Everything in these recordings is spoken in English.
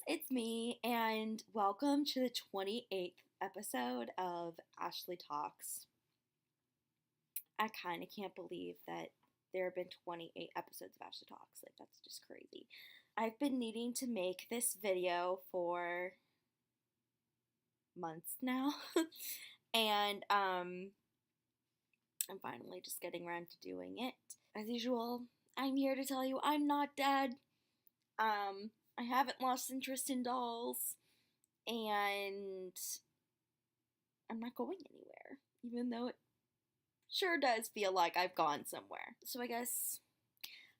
it's me, and welcome to the 28th episode of Ashley Talks. I kind of can't believe that there have been 28 episodes of Ashley Talks. Like, that's just crazy. I've been needing to make this video for months now, and I'm finally just getting around to doing it. As usual, I'm here to tell you I'm not dead. I haven't lost interest in dolls, and I'm not going anywhere, even though it sure does feel like I've gone somewhere. So I guess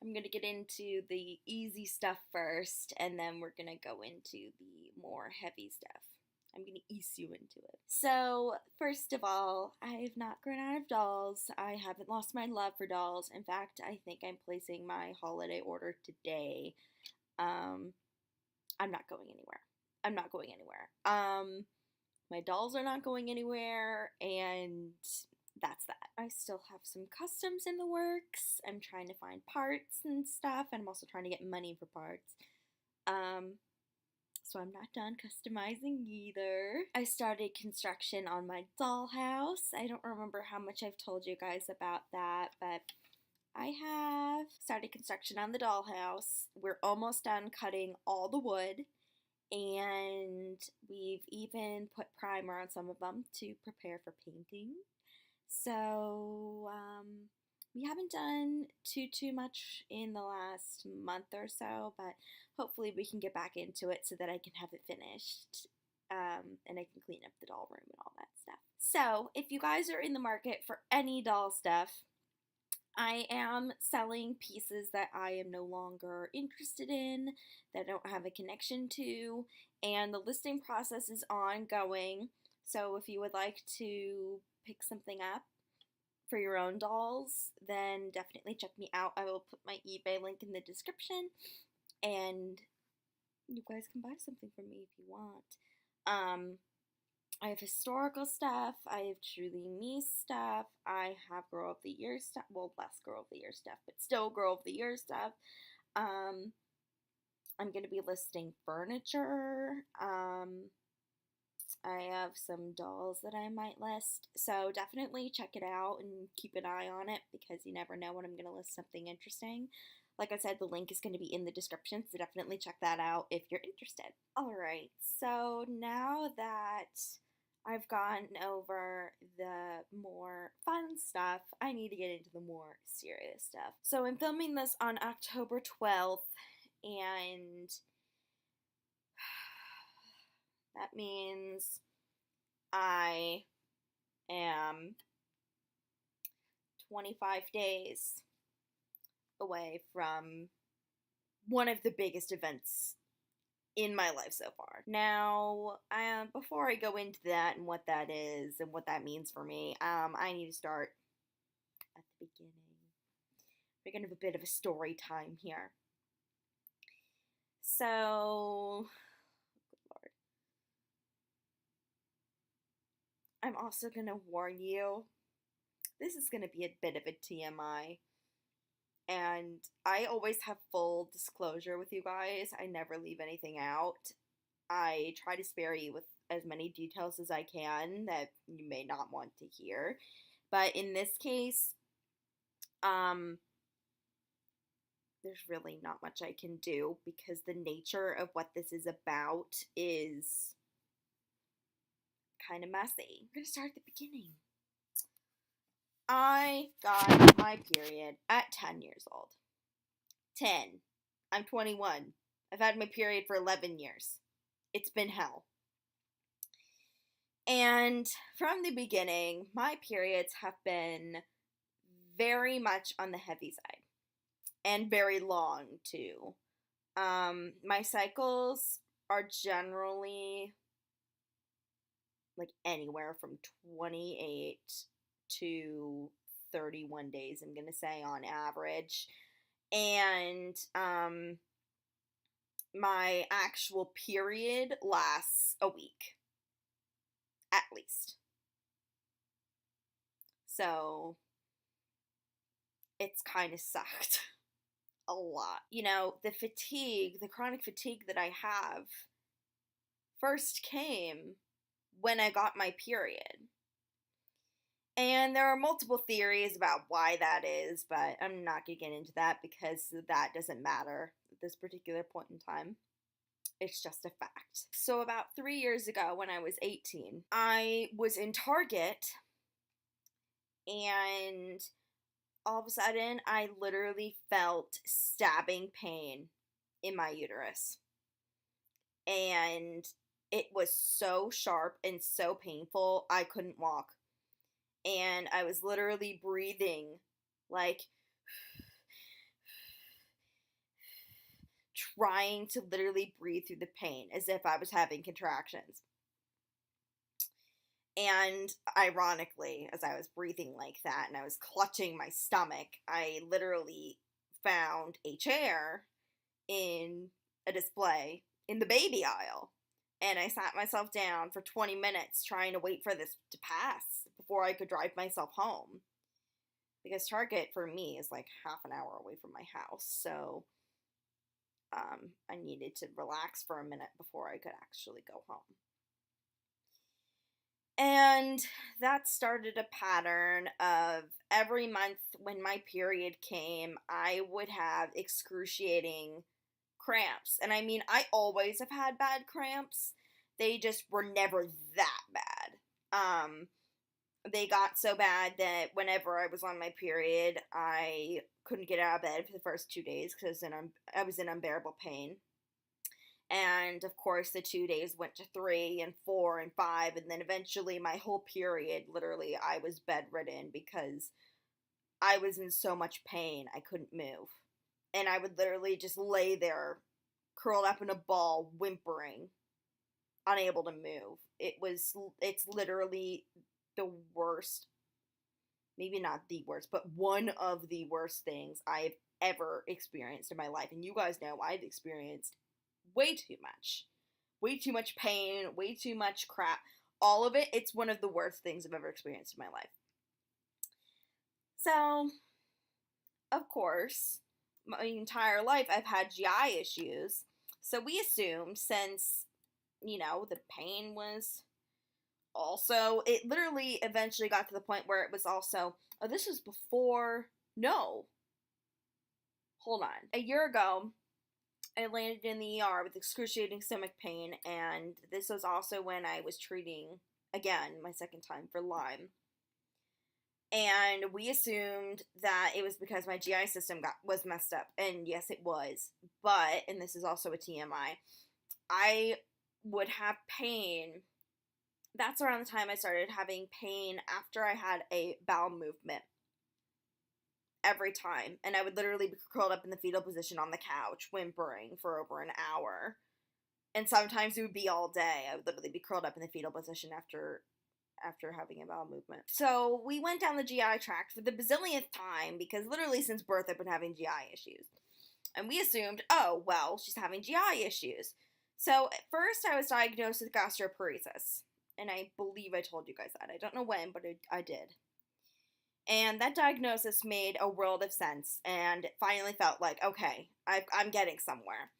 I'm gonna get into the easy stuff first, and then we're gonna go into the more heavy stuff. I'm gonna ease you into it. So, first of all, I've not grown out of dolls. I haven't lost my love for dolls. In fact, I think I'm placing my holiday order today. I'm not going anywhere. I'm not going anywhere. My dolls are not going anywhere, and that's that. I still have some customs in the works. I'm trying to find parts and stuff, and I'm also trying to get money for parts. So I'm not done customizing either. I started construction on my dollhouse. I don't remember how much I've told you guys about that, but I have started construction on the dollhouse. We're almost done cutting all the wood, and we've even put primer on some of them to prepare for painting. So, we haven't done too much in the last month or so, but hopefully we can get back into it so that I can have it finished, and I can clean up the doll room and all that stuff. So, if you guys are in the market for any doll stuff, I am selling pieces that I am no longer interested in, that I don't have a connection to, and the listing process is ongoing. So if you would like to pick something up for your own dolls, then definitely check me out. I will put my eBay link in the description, and you guys can buy something from me if you want. I have historical stuff, I have Truly Me stuff, I have Girl of the Year stuff, well, less Girl of the Year stuff, but still Girl of the Year stuff. I'm going to be listing furniture. I have some dolls that I might list, so definitely check it out and keep an eye on it, because you never know when I'm going to list something interesting. Like I said, the link is going to be in the description, so definitely check that out if you're interested. Alright, so now that I've gone over the more fun stuff, I need to get into the more serious stuff. So I'm filming this on October 12th, and that means I am 25 days away from one of the biggest events in my life so far. Now, before I go into that and what that is and what that means for me, I need to start at the beginning. We're gonna have a bit of a story time here. So, good Lord. I'm also gonna warn you, this is gonna be a bit of a TMI. And I always have full disclosure with you guys. I never leave anything out. I try to spare you with as many details as I can that you may not want to hear. But in this case, there's really not much I can do, because the nature of what this is about is kind of messy. We're going to start at the beginning. I got my period at 10 years old. 10. I'm 21. I've had my period for 11 years. It's been hell. And from the beginning, my periods have been very much on the heavy side. And very long, too. My cycles are generally like anywhere from 28 to 31 days, I'm gonna say, on average. And my actual period lasts a week, at least. So it's kind of sucked a lot. You know, the chronic fatigue that I have first came when I got my period. And there are multiple theories about why that is, but I'm not going to get into that because that doesn't matter at this particular point in time. It's just a fact. So about 3 years ago when I was 18, I was in Target and all of a sudden I literally felt stabbing pain in my uterus. And it was so sharp and so painful, I couldn't walk. And I was literally breathing, like, trying to literally breathe through the pain as if I was having contractions. And ironically, as I was breathing like that and I was clutching my stomach, I literally found a chair in a display in the baby aisle. And I sat myself down for 20 minutes trying to wait for this to pass before I could drive myself home. Because Target, for me, is like half an hour away from my house. So, I needed to relax for a minute before I could actually go home. And that started a pattern of every month when my period came, I would have excruciating cramps. And I mean, I always have had bad cramps. They just were never that bad. They got so bad that whenever I was on my period, I couldn't get out of bed for the first 2 days because I was in unbearable pain. And of course, the 2 days went to 3 and 4 and 5, and then eventually my whole period, literally, I was bedridden because I was in so much pain I couldn't move. And I would literally just lay there, curled up in a ball, whimpering, unable to move. It's literally the worst, maybe not the worst, but one of the worst things I've ever experienced in my life. And you guys know I've experienced way too much pain, way too much crap, all of it. It's one of the worst things I've ever experienced in my life. So, of course, my entire life I've had GI issues, so we assumed since, the pain was also, it literally eventually got to the point where it was also, oh, this was before, no, hold on, a year ago, I landed in the ER with excruciating stomach pain, and this was also when I was treating, again, my second time for Lyme. And we assumed that it was because my GI system was messed up, and yes, it was. But, and this is also a TMI, I would have pain. That's around the time I started having pain after I had a bowel movement. Every time. And I would literally be curled up in the fetal position on the couch, whimpering for over an hour. And sometimes it would be all day. I would literally be curled up in the fetal position after having a bowel movement. So we went down the GI tract for the bazillionth time, because literally since birth I've been having GI issues. And we assumed, oh, well, she's having GI issues. So at first I was diagnosed with gastroparesis. And I believe I told you guys that. I don't know when, but I did. And that diagnosis made a world of sense, and it finally felt like, okay, I'm getting somewhere.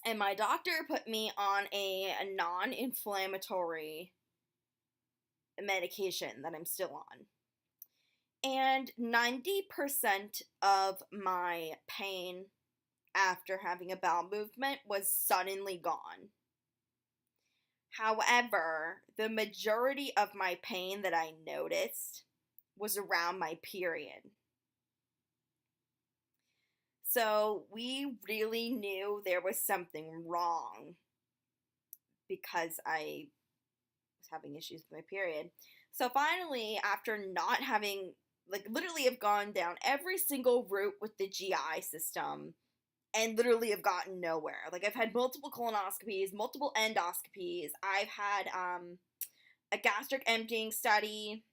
And my doctor put me on a non-inflammatory medication that I'm still on. And 90% of my pain after having a bowel movement was suddenly gone. However, the majority of my pain that I noticed was around my period. So we really knew there was something wrong because I was having issues with my period. So finally, after not having, literally have gone down every single route with the GI system and literally have gotten nowhere. I've had multiple colonoscopies, multiple endoscopies. I've had a gastric emptying study.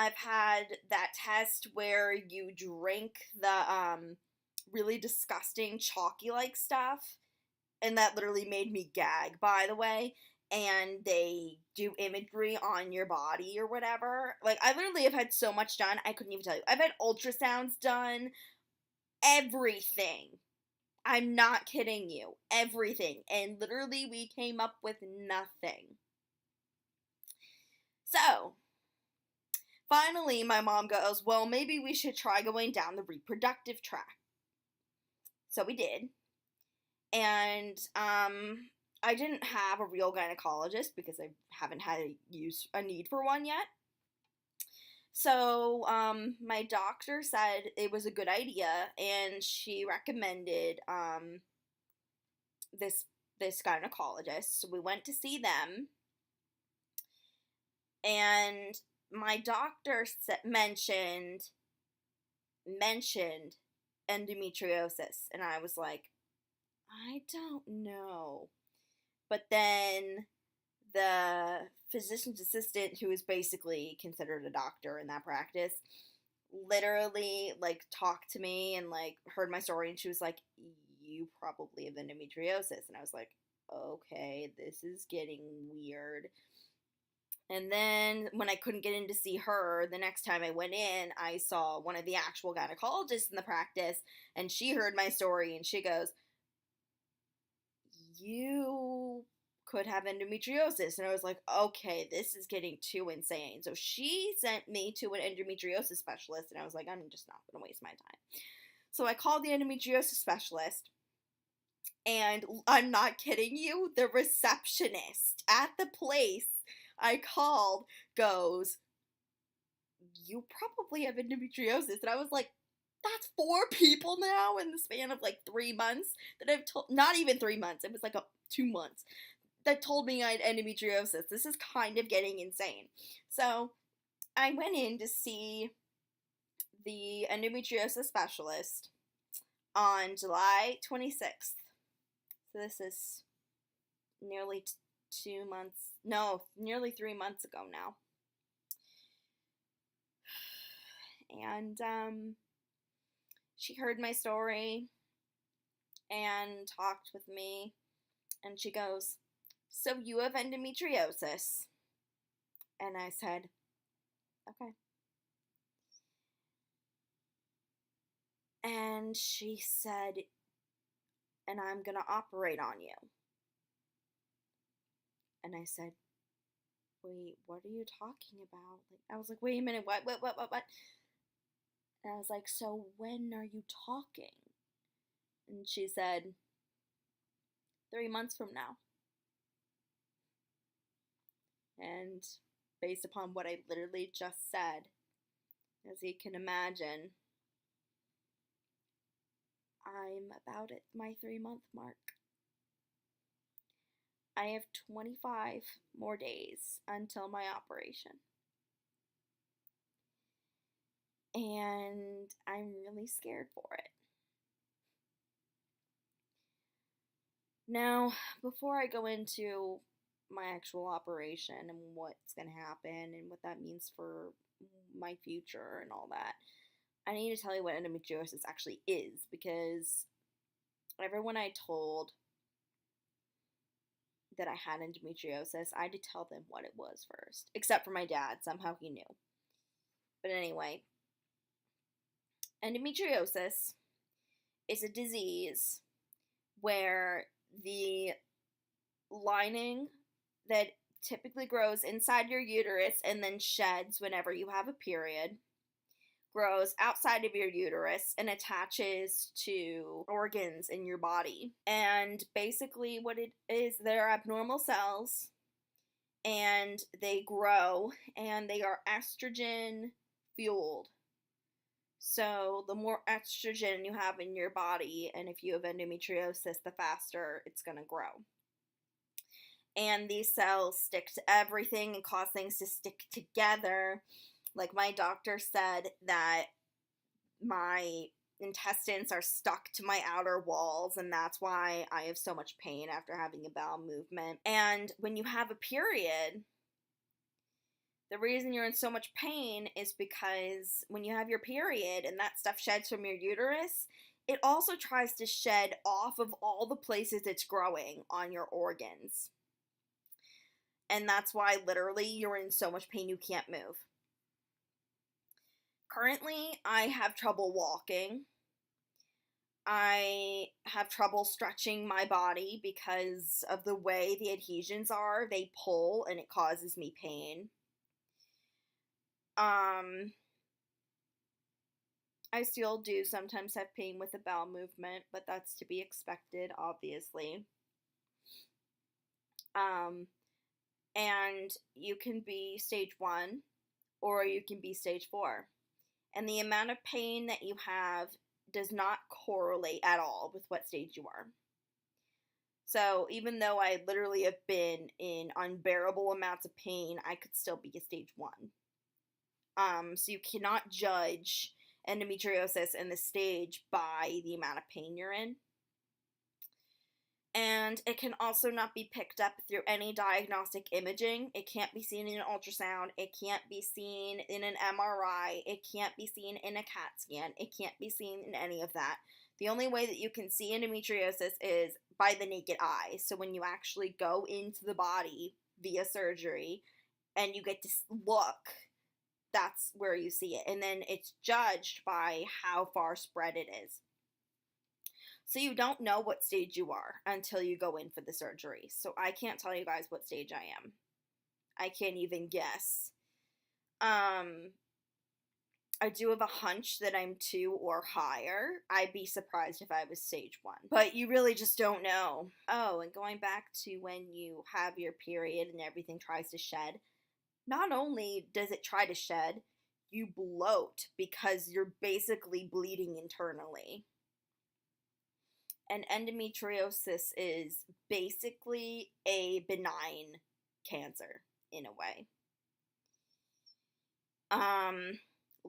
I've had that test where you drink the really disgusting chalky-like stuff, and that literally made me gag, by the way, and they do imagery on your body or whatever. I literally have had so much done, I couldn't even tell you. I've had ultrasounds done, everything. I'm not kidding you. Everything. And literally we came up with nothing. So, finally my mom goes, well, maybe we should try going down the reproductive track. So we did. And I didn't have a real gynecologist because I haven't had a need for one yet. So my doctor said it was a good idea, and she recommended this gynecologist. So we went to see them, and my doctor mentioned endometriosis, and I was like, I don't know. But then the physician's assistant, who is basically considered a doctor in that practice, literally like talked to me and like heard my story, and she was like, you probably have endometriosis. And I was like, okay, this is getting weird. And then when I couldn't get in to see her, the next time I went in, I saw one of the actual gynecologists in the practice, and she heard my story, and she goes, you could have endometriosis. And I was like, okay, this is getting too insane. So she sent me to an endometriosis specialist, and I was like, I'm just not going to waste my time. So I called the endometriosis specialist, and I'm not kidding you, the receptionist at the place I called goes, you probably have endometriosis. And I was like, that's 4 people now in the span of like 3 months that I've told, not even 3 months, it was like 2 months, that told me I had endometriosis. This is kind of getting insane. So I went in to see the endometriosis specialist on July 26th. So this is nearly 2 months, no, nearly 3 months ago now. And she heard my story and talked with me, and she goes, so you have endometriosis? And I said, okay. And she said, and I'm gonna operate on you. And I said, wait, what are you talking about? Like, I was like, wait a minute, what? And I was like, so when are you talking? And she said, 3 months from now. And based upon what I literally just said, as you can imagine, I'm about at my 3-month mark. I have 25 more days until my operation. And I'm really scared for it. Now, before I go into my actual operation and what's going to happen and what that means for my future and all that, I need to tell you what endometriosis actually is, because everyone I told that I had endometriosis, I had to tell them what it was first, except for my dad. Somehow he knew. But anyway, endometriosis is a disease where the lining that typically grows inside your uterus and then sheds whenever you have a period grows outside of your uterus and attaches to organs in your body. And basically what it is, they're abnormal cells, and they grow, and they are estrogen fueled. So the more estrogen you have in your body, and if you have endometriosis, the faster it's going to grow. And these cells stick to everything and cause things to stick together. Like my doctor said that my intestines are stuck to my outer walls, and that's why I have so much pain after having a bowel movement. And when you have a period, the reason you're in so much pain is because when you have your period and that stuff sheds from your uterus, it also tries to shed off of all the places it's growing on your organs. And that's why literally you're in so much pain you can't move. Currently, I have trouble walking. I have trouble stretching my body because of the way the adhesions are. They pull and it causes me pain. I still do sometimes have pain with the bowel movement, but that's to be expected, obviously. And you can be stage 1 or you can be stage 4. And the amount of pain that you have does not correlate at all with what stage you are. So even though I literally have been in unbearable amounts of pain, I could still be a stage 1. So you cannot judge endometriosis in the stage by the amount of pain you're in. And it can also not be picked up through any diagnostic imaging. It can't be seen in an ultrasound. It can't be seen in an MRI. It can't be seen in a CAT scan. It can't be seen in any of that. The only way that you can see endometriosis is by the naked eye. So when you actually go into the body via surgery and you get to look, that's where you see it. And then it's judged by how far spread it is. So you don't know what stage you are until you go in for the surgery. So I can't tell you guys what stage I am. I can't even guess. I do have a hunch that I'm 2 or higher. I'd be surprised if I was stage 1. But you really just don't know. Oh, and going back to when you have your period and everything tries to shed, not only does it try to shed, you bloat because you're basically bleeding internally. And endometriosis is basically a benign cancer in a way.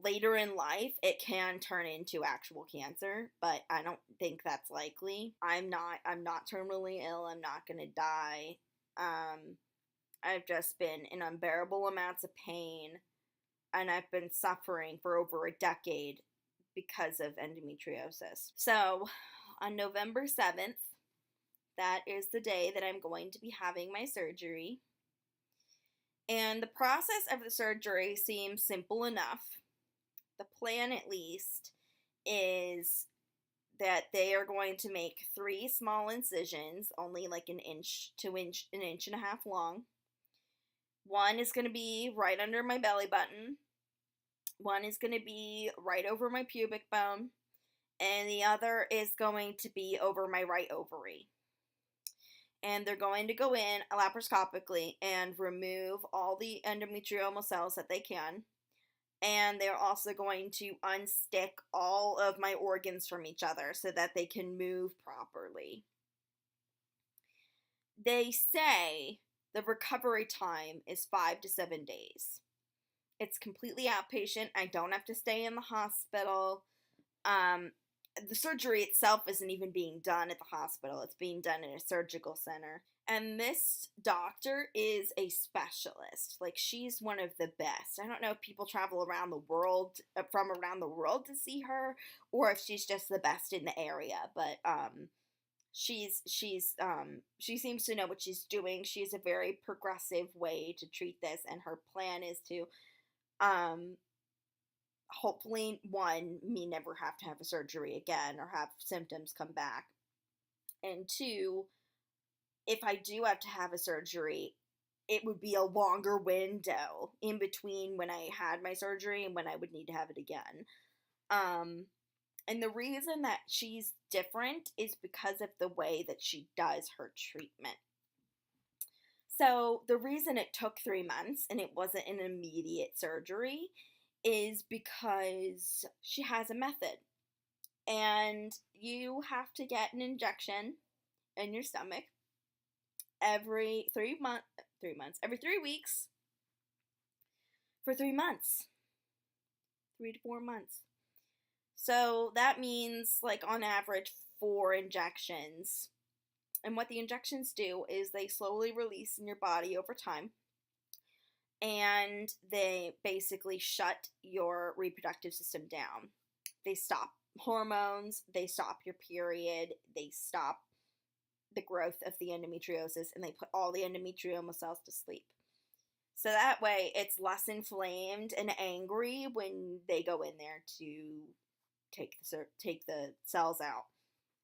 Later in life, it can turn into actual cancer, but I don't think that's likely. I'm not terminally ill. I'm not gonna die. I've just been in unbearable amounts of pain, and I've been suffering for over a decade because of endometriosis. So, on November 7th, that is the day that I'm going to be having my surgery. And the process of the surgery seems simple enough. The plan, at least, is that they are going to make 3 small incisions, only like an inch to an inch and a half long. One is going to be right under my belly button. One is going to be right over my pubic bone. And the other is going to be over my right ovary. And they're going to go in laparoscopically and remove all the endometriomal cells that they can. And they're also going to unstick all of my organs from each other so that they can move properly. They say the recovery time is 5 to 7 days. It's completely outpatient. I don't have to stay in the hospital. The surgery itself isn't even being done at the hospital. It's being done in a surgical center. And this doctor is a specialist. Like, she's one of the best. I don't know if people travel around the world, from around the world to see her, or if she's just the best in the area. But, she seems to know what she's doing. She has a very progressive way to treat this, and her plan is to, hopefully, 1, me never have to have a surgery again or have symptoms come back. And 2, if I do have to have a surgery, it would be a longer window in between when I had my surgery and when I would need to have it again. And the reason that she's different is because of the way that she does her treatment. So the reason it took 3 months and it wasn't an immediate surgery is because she has a method. And you have to get an injection in your stomach every 3 weeks for 3 months. 3 to 4 months. So that means, like, on average, 4 injections. And what the injections do is they slowly release in your body over time. And they basically shut your reproductive system down. They stop hormones, they stop your period, they stop the growth of the endometriosis, and they put all the endometriomal cells to sleep. So that way it's less inflamed and angry when they go in there to take the cells out.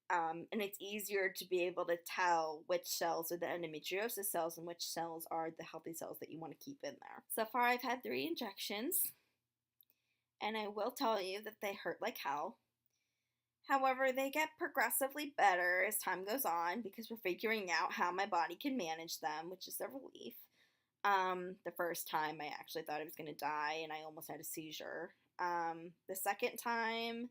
And it's easier to be able to tell which cells are the endometriosis cells and which cells are the healthy cells that you want to keep in there. So far, I've had 3 injections, and I will tell you that they hurt like hell. However, they get progressively better as time goes on because we're figuring out how my body can manage them, which is a relief. The first time I actually thought I was going to die and I almost had a seizure. The second time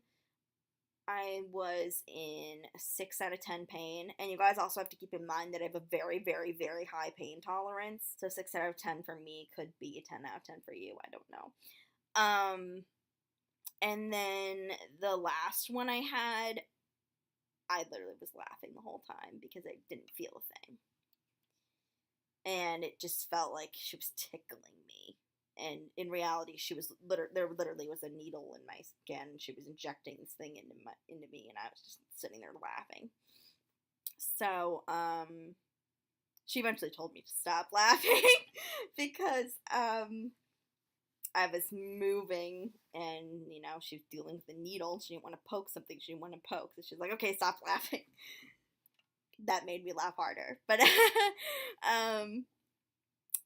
I was in 6 out of 10 pain, and you guys also have to keep in mind that I have a very, very, very high pain tolerance, so 6 out of 10 for me could be a 10 out of 10 for you, I don't know. And then the last one I had, I literally was laughing the whole time because I didn't feel a thing. And it just felt like she was tickling me. And in reality, there literally was a needle in my skin. She was injecting this thing into me, and I was just sitting there laughing. So, she eventually told me to stop laughing because, I was moving, and, you know, she was dealing with the needle. She didn't want to poke something she didn't want to poke. So she's like, okay, stop laughing. That made me laugh harder. But,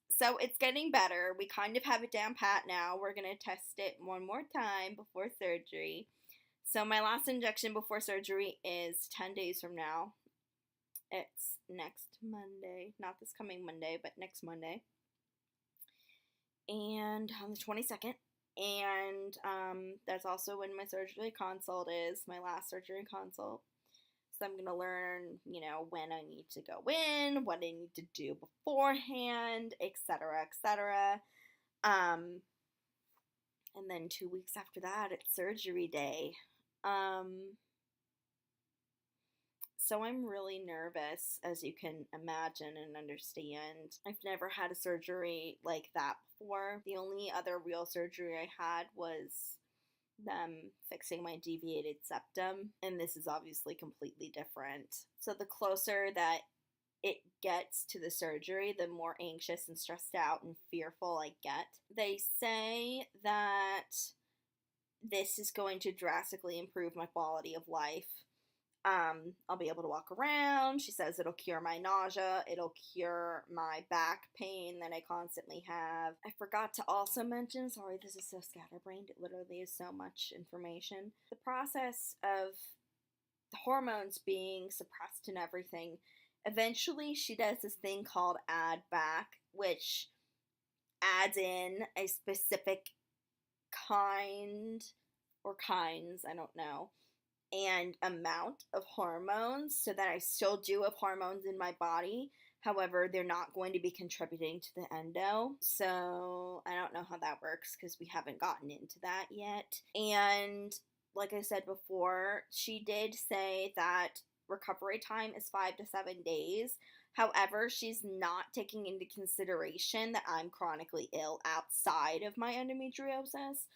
so it's getting better. We kind of have it down pat now. We're going to test it one more time before surgery. So my last injection before surgery is 10 days from now. It's next Monday. Not this coming Monday, but next Monday. And on the 22nd, and that's also when my surgery consult is, my last surgery consult. So I'm going to learn, you know, when I need to go in, what I need to do beforehand, etc., etc. And then 2 weeks after that, it's surgery day. So I'm really nervous, as you can imagine and understand. I've never had a surgery like that before. The only other real surgery I had was them fixing my deviated septum, and this is obviously completely different. So the closer that it gets to the surgery, the more anxious and stressed out and fearful I get. They say that this is going to drastically improve my quality of life. I'll be able to walk around. She says it'll cure my nausea. It'll cure my back pain that I constantly have. I forgot to also mention, sorry, this is so scatterbrained. It literally is so much information. The process of the hormones being suppressed and everything, eventually she does this thing called add back, which adds in a specific kind or kinds, I don't know, and amount of hormones so that I still do have hormones in my body. However, they're not going to be contributing to the endo. So I don't know how that works because we haven't gotten into that yet. And like I said before, she did say that recovery time is 5 to 7 days. However, she's not taking into consideration that I'm chronically ill outside of my endometriosis.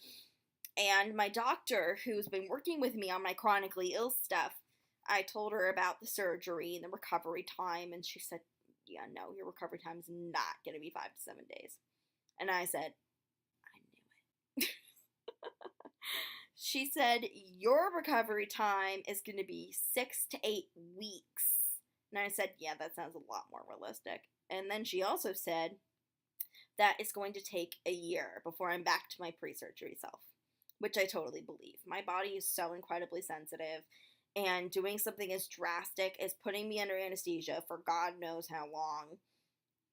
And my doctor, who's been working with me on my chronically ill stuff, I told her about the surgery and the recovery time, and she said, yeah, no, your recovery time is not going to be 5 to 7 days. And I said, I knew it. She said, your recovery time is going to be 6 to 8 weeks. And I said, yeah, that sounds a lot more realistic. And then she also said that it's going to take a year before I'm back to my pre-surgery self, which I totally believe. My body is so incredibly sensitive, and doing something as drastic as putting me under anesthesia for God knows how long,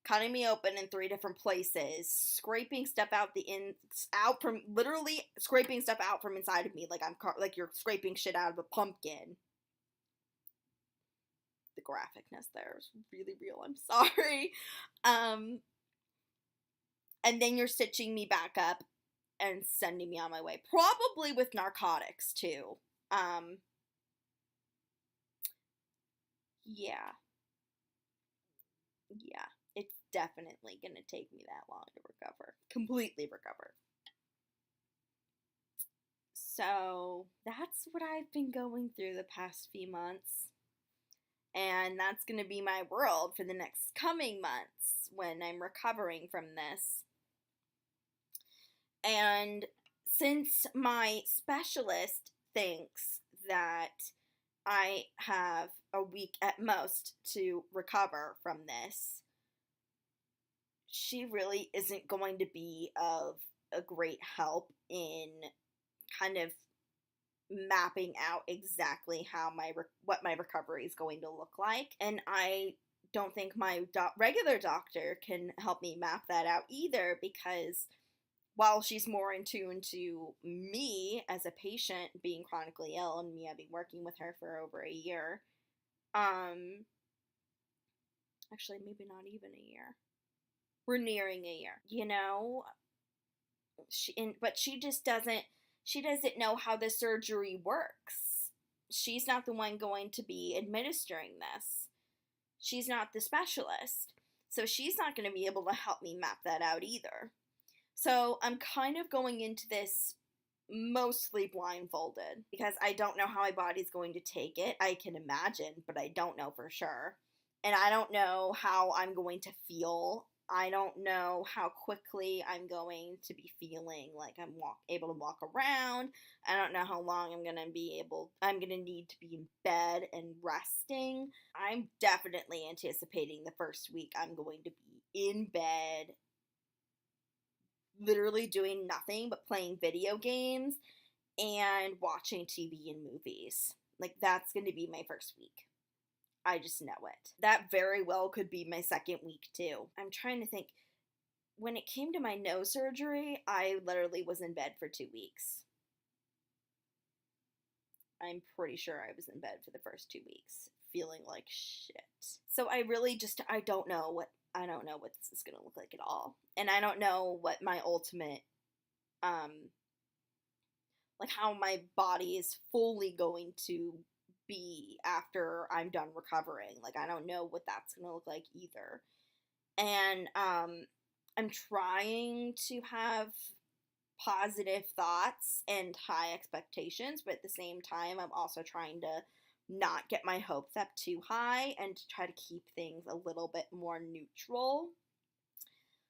cutting me open in 3 different places, scraping stuff literally scraping stuff out from inside of me like you're scraping shit out of a pumpkin. The graphicness there is really real, I'm sorry. And then you're stitching me back up and sending me on my way, probably with narcotics too. Yeah, it's definitely gonna take me that long to completely recover. So that's what I've been going through the past few months, and that's gonna be my world for the next coming months when I'm recovering from this. And since my specialist thinks that I have a week at most to recover from this, she really isn't going to be of a great help in kind of mapping out exactly how what my recovery is going to look like. And I don't think my regular doctor can help me map that out either, because while she's more in tune to me as a patient being chronically ill and me having working with her for over a year, actually maybe not even a year. We're nearing a year, you know? But she just doesn't, she doesn't know how the surgery works. She's not the one going to be administering this. She's not the specialist. So she's not going to be able to help me map that out either. So I'm kind of going into this mostly blindfolded because I don't know how my body's going to take it. I can imagine, but I don't know for sure. And I don't know how I'm going to feel. I don't know how quickly I'm going to be feeling like I'm able to walk around. I don't know how long I'm going to need to be in bed and resting. I'm definitely anticipating the first week I'm going to be in bed, literally doing nothing but playing video games and watching TV and movies. Like, that's going to be my first week. I just know it. That very well could be my second week too. I'm trying to think. When it came to my nose surgery, I literally was in bed for 2 weeks. I'm pretty sure I was in bed for the first 2 weeks, feeling like shit. So I really just, I don't know what this is gonna look like at all. And I don't know what my ultimate, like how my body is fully going to be after I'm done recovering. Like, I don't know what that's gonna look like either. And I'm trying to have positive thoughts and high expectations, but at the same time I'm also trying to not get my hopes up too high and to try to keep things a little bit more neutral,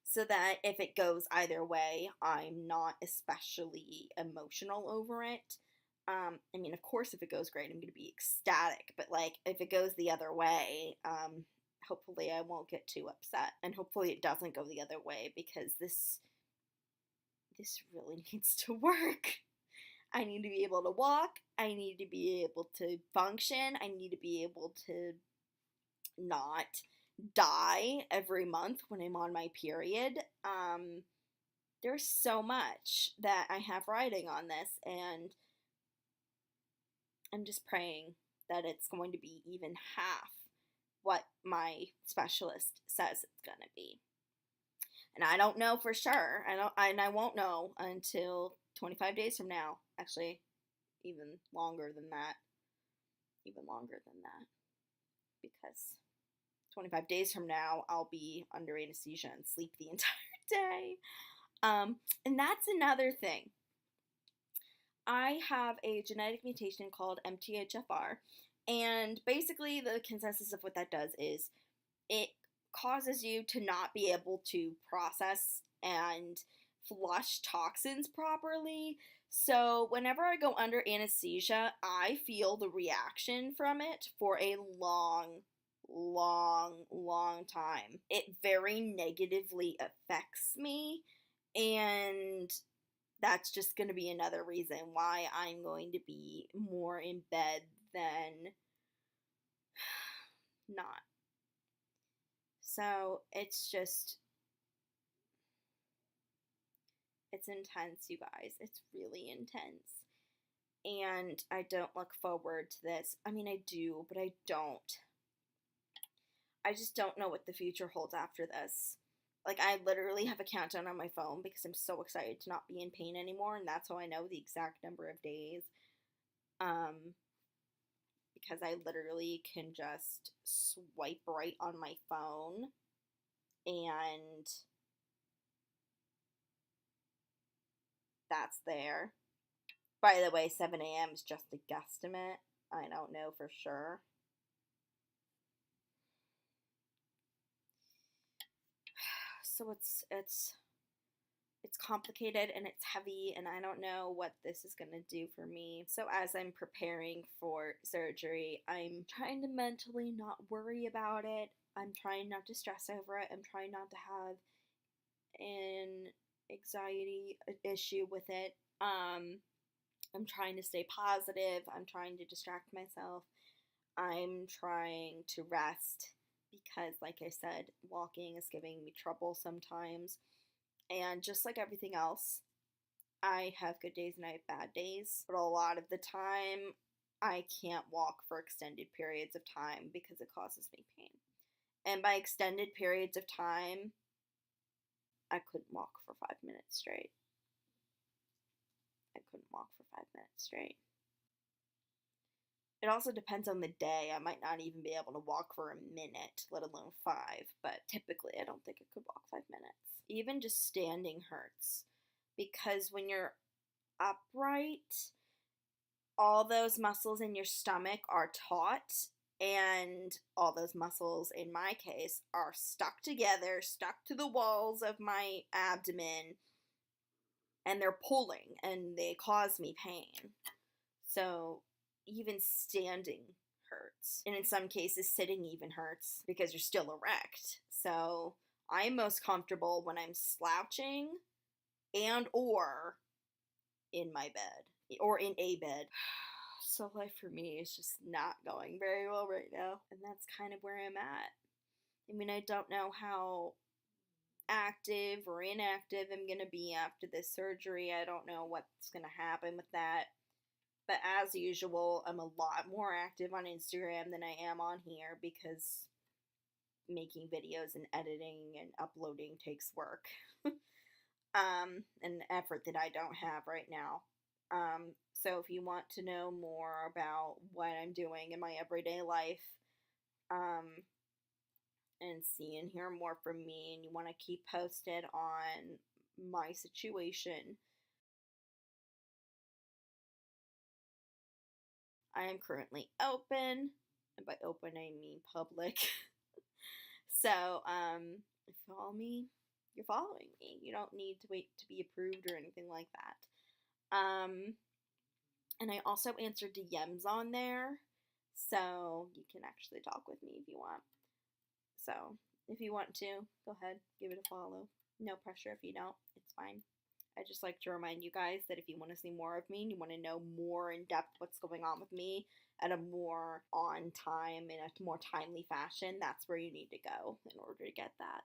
so that if it goes either way, I'm not especially emotional over it. I mean, of course, if it goes great, I'm going to be ecstatic, but, like, if it goes the other way, hopefully I won't get too upset, and hopefully it doesn't go the other way, because this really needs to work. I need to be able to walk, I need to be able to function, I need to be able to not die every month when I'm on my period. There's so much that I have riding on this, and I'm just praying that it's going to be even half what my specialist says it's gonna be. And I don't know for sure. I won't know until 25 days from now. Actually, even longer than that. Because 25 days from now, I'll be under anesthesia and sleep the entire day. And that's another thing. I have a genetic mutation called MTHFR, and basically the consensus of what that does is it causes you to not be able to process and flush toxins properly. So whenever I go under anesthesia, I feel the reaction from it for a long time. It very negatively affects me, and that's just going to be another reason why I'm going to be more in bed than not. So it's intense, you guys. It's really intense. And I don't look forward to this. I mean, I do, but I don't. I just don't know what the future holds after this. Like, I literally have a countdown on my phone because I'm so excited to not be in pain anymore, and that's how I know the exact number of days. Because I literally can just swipe right on my phone, and that's there. By the way, 7 a.m. is just a guesstimate. I don't know for sure. So it's it's complicated and it's heavy, and I don't know what this is going to do for me. So as I'm preparing for surgery, I'm trying to mentally not worry about it. I'm trying not to stress over it. I'm trying not to have an anxiety issue with it. I'm trying to stay positive. I'm trying to distract myself. I'm trying to rest because, like I said, walking is giving me trouble sometimes. And just like everything else, I have good days and I have bad days. But a lot of the time, I can't walk for extended periods of time because it causes me pain. And by extended periods of time, I couldn't walk for 5 minutes straight. I couldn't walk for 5 minutes straight. It also depends on the day. I might not even be able to walk for a minute, let alone 5. But typically, I don't think I could walk 5 minutes. Even just standing hurts. Because when you're upright, all those muscles in your stomach are taut. And all those muscles, in my case, are stuck together, stuck to the walls of my abdomen. And they're pulling, and they cause me pain. So even standing hurts. And in some cases, sitting even hurts because you're still erect. So I'm most comfortable when I'm slouching and or in my bed or in a bed. So life for me is just not going very well right now. And that's kind of where I'm at. I mean, I don't know how active or inactive I'm going to be after this surgery. I don't know what's going to happen with that. But as usual, I'm a lot more active on Instagram than I am on here because making videos and editing and uploading takes work. An effort that I don't have right now. So if you want to know more about what I'm doing in my everyday life, and see and hear more from me, and you want to keep posted on my situation, I am currently open, and by open I mean public. So, if you follow me, you're following me. You don't need to wait to be approved or anything like that. And I also answer DMs on there, so you can actually talk with me if you want. So, if you want to, go ahead, give it a follow. No pressure if you don't, it's fine. I just like to remind you guys that if you want to see more of me and you want to know more in depth what's going on with me at a more on time, in a more timely fashion, that's where you need to go in order to get that.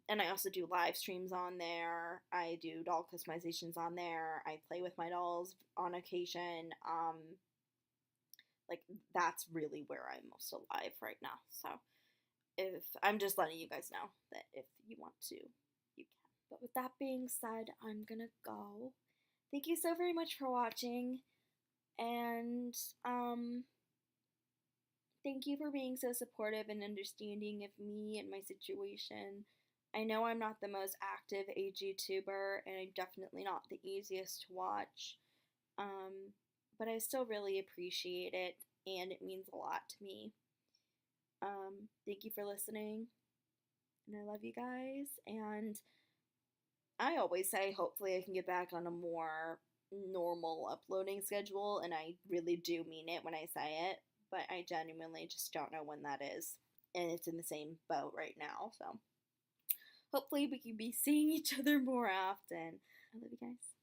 And I also do live streams on there. I do doll customizations on there. I play with my dolls on occasion. Like, that's really where I'm most alive right now. So, if I'm just letting you guys know that if you want to, you can. But with that being said, I'm gonna go. Thank you so very much for watching, and thank you for being so supportive and understanding of me and my situation. I know I'm not the most active age YouTuber, and I'm definitely not the easiest to watch, but I still really appreciate it, and it means a lot to me. Thank you for listening, and I love you guys, and I always say hopefully I can get back on a more normal uploading schedule, and I really do mean it when I say it, but I genuinely just don't know when that is, and it's in the same boat right now, so hopefully we can be seeing each other more often. I love you guys.